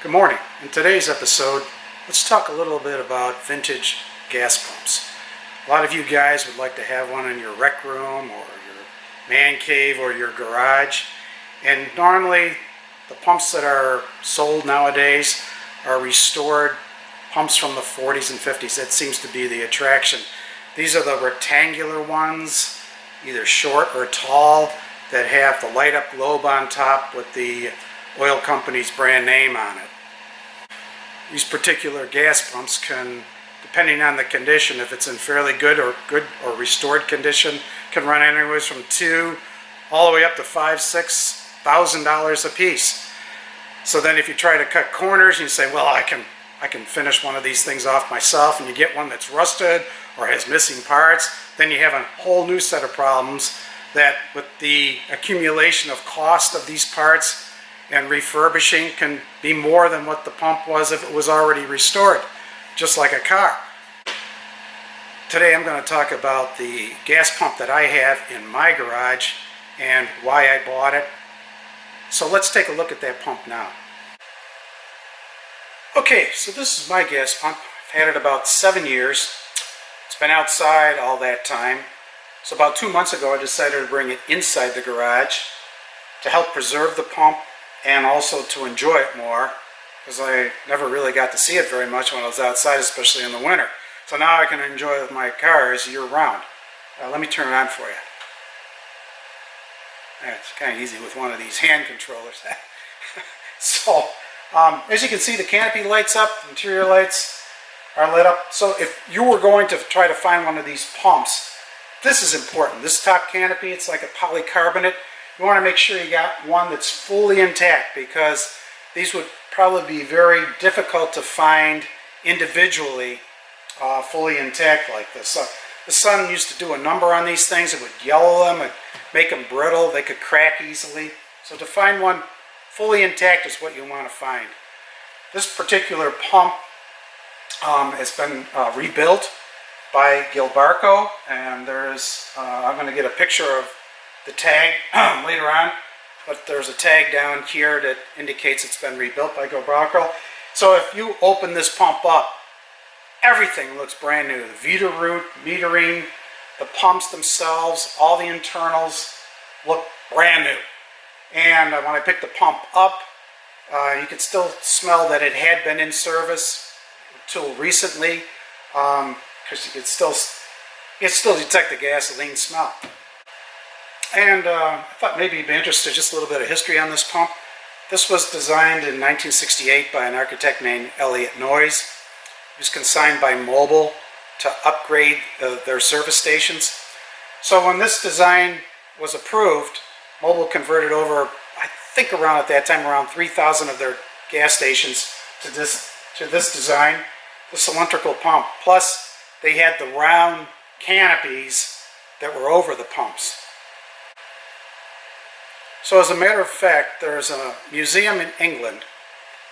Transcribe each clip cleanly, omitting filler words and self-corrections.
Good morning. In today's episode, let's talk a little bit about vintage gas pumps. A lot of you guys would like to have one in your rec room or your man cave or your garage. And normally the pumps that are sold nowadays are restored pumps from the 40s and 50s. That seems to be the attraction. These are the rectangular ones, either short or tall, that have the light up globe on top with the oil company's brand name on it. These particular gas pumps can, depending on the condition, if it's in fairly good or restored condition, can run anywhere from $2,000 all the way up to $5,000–$6,000 a piece. So then if you try to cut corners and you say, well, I can finish one of these things off myself, and you get one that's rusted or has missing parts, then you have a whole new set of problems that with the accumulation of cost of these parts and refurbishing can be more than what the pump was if it was already restored, just like a car. Today I'm going to talk about the gas pump that I have in my garage and why I bought it. So let's take a look at that pump now. Okay, so this is my gas pump. I've had it about 7 years. It's been outside all that time. So about 2 months ago I decided to bring it inside the garage to help preserve the pump and also to enjoy it more, because I never really got to see it very much when I was outside, especially in the winter. So now I can enjoy it with my cars year-round. Let me turn it on for you. It's kind of easy with one of these hand controllers. So, as you can see, the canopy lights up, interior lights are lit up. So if you were going to try to find one of these pumps, this is important. This top canopy, it's like a polycarbonate. You want to make sure you got one that's fully intact, because these would probably be very difficult to find individually fully intact like this. So the sun used to do a number on these things. It would yellow them and make them brittle. They could crack easily. So to find one fully intact is what you want to find. This particular pump has been rebuilt by Gilbarco, and there's I'm going to get a picture of the tag later on, but there's a tag down here that indicates it's been rebuilt by Gilbarco. So if you open this pump up, everything looks brand new. The Vita root, metering, the pumps themselves, all the internals look brand new. And when I picked the pump up, you could still smell that it had been in service until recently, because you could still detect the gasoline smell. And I thought maybe you'd be interested in just a little bit of history on this pump. This was designed in 1968 by an architect named Elliott Noyes. It was consigned by Mobil to upgrade their service stations. So when this design was approved, Mobil converted over, I think around at that time, around 3,000 of their gas stations to this design, the cylindrical pump. Plus, they had the round canopies that were over the pumps. So as a matter of fact, there's a museum in England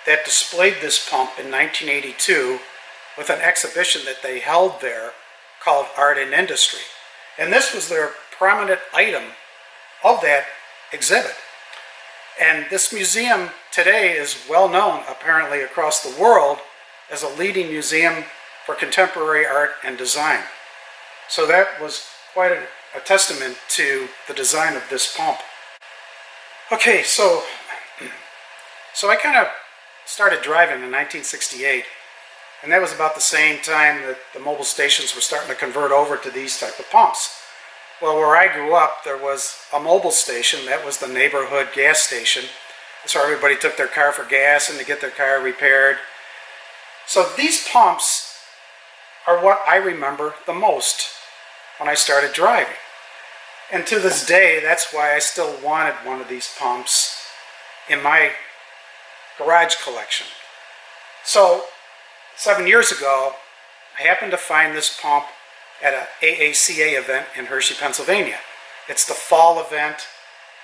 that displayed this pump in 1982 with an exhibition that they held there called Art and Industry. And this was their prominent item of that exhibit. And this museum today is well known, apparently, across the world as a leading museum for contemporary art and design. So that was quite a testament to the design of this pump. Okay, so I kind of started driving in 1968, and that was about the same time that the Mobil stations were starting to convert over to these type of pumps. Well, where I grew up, there was a Mobil station. That was the neighborhood gas station. That's where everybody took their car for gas and to get their car repaired. So these pumps are what I remember the most when I started driving. And to this day, that's why I still wanted one of these pumps in my garage collection. So 7 years ago, I happened to find this pump at an AACA event in Hershey, Pennsylvania. It's the fall event.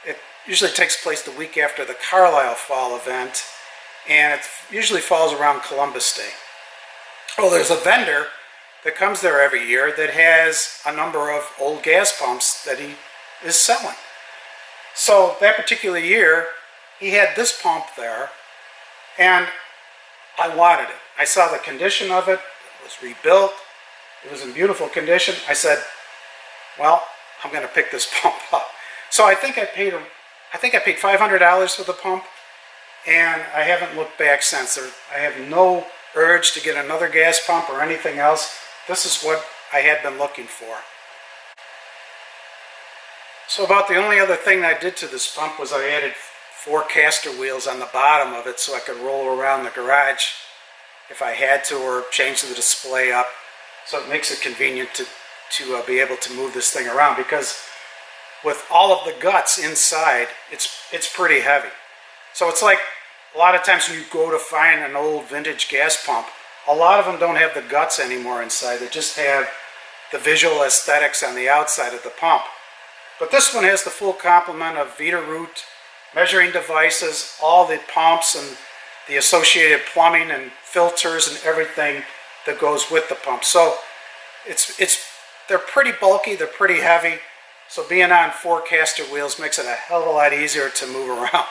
It usually takes place the week after the Carlisle fall event, and it usually falls around Columbus Day. Well, there's a vendor that comes there every year that has a number of old gas pumps that he is selling. So that particular year, he had this pump there, and I wanted it. I saw the condition of it. It was rebuilt. It was in beautiful condition. I said, well, I'm going to pick this pump up. So I think I paid $500 for the pump, and I haven't looked back since. I have no urge to get another gas pump or anything else. This is what I had been looking for. So about the only other thing I did to this pump was I added 4 caster wheels on the bottom of it so I could roll around the garage if I had to, or change the display up. So it makes it convenient to be able to move this thing around, because with all of the guts inside, it's pretty heavy. So it's like a lot of times when you go to find an old vintage gas pump, a lot of them don't have the guts anymore inside. They just have the visual aesthetics on the outside of the pump. But this one has the full complement of Veeder-Root measuring devices, all the pumps and the associated plumbing and filters and everything that goes with the pump. So they're pretty bulky, they're pretty heavy. So being on 4 caster wheels makes it a hell of a lot easier to move around.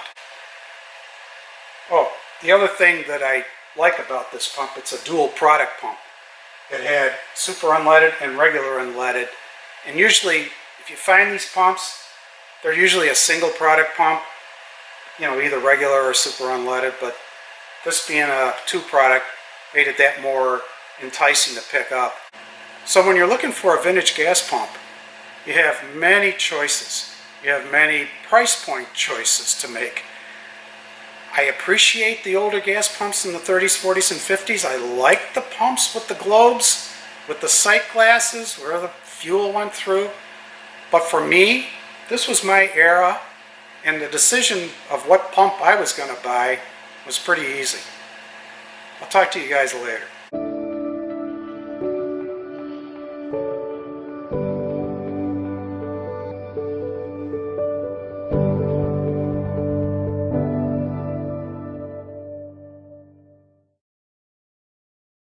Oh, the other thing that I like about this pump, it's a dual product pump. It had super unleaded and regular unleaded. And usually, if you find these pumps, they're usually a single product pump, you know, either regular or super unleaded, but this being a 2 product made it that more enticing to pick up. So when you're looking for a vintage gas pump, you have many choices. You have many price point choices to make. I appreciate the older gas pumps in the 30s, 40s, and 50s. I like the pumps with the globes, with the sight glasses, where the fuel went through. But for me, this was my era, and the decision of what pump I was going to buy was pretty easy. I'll talk to you guys later.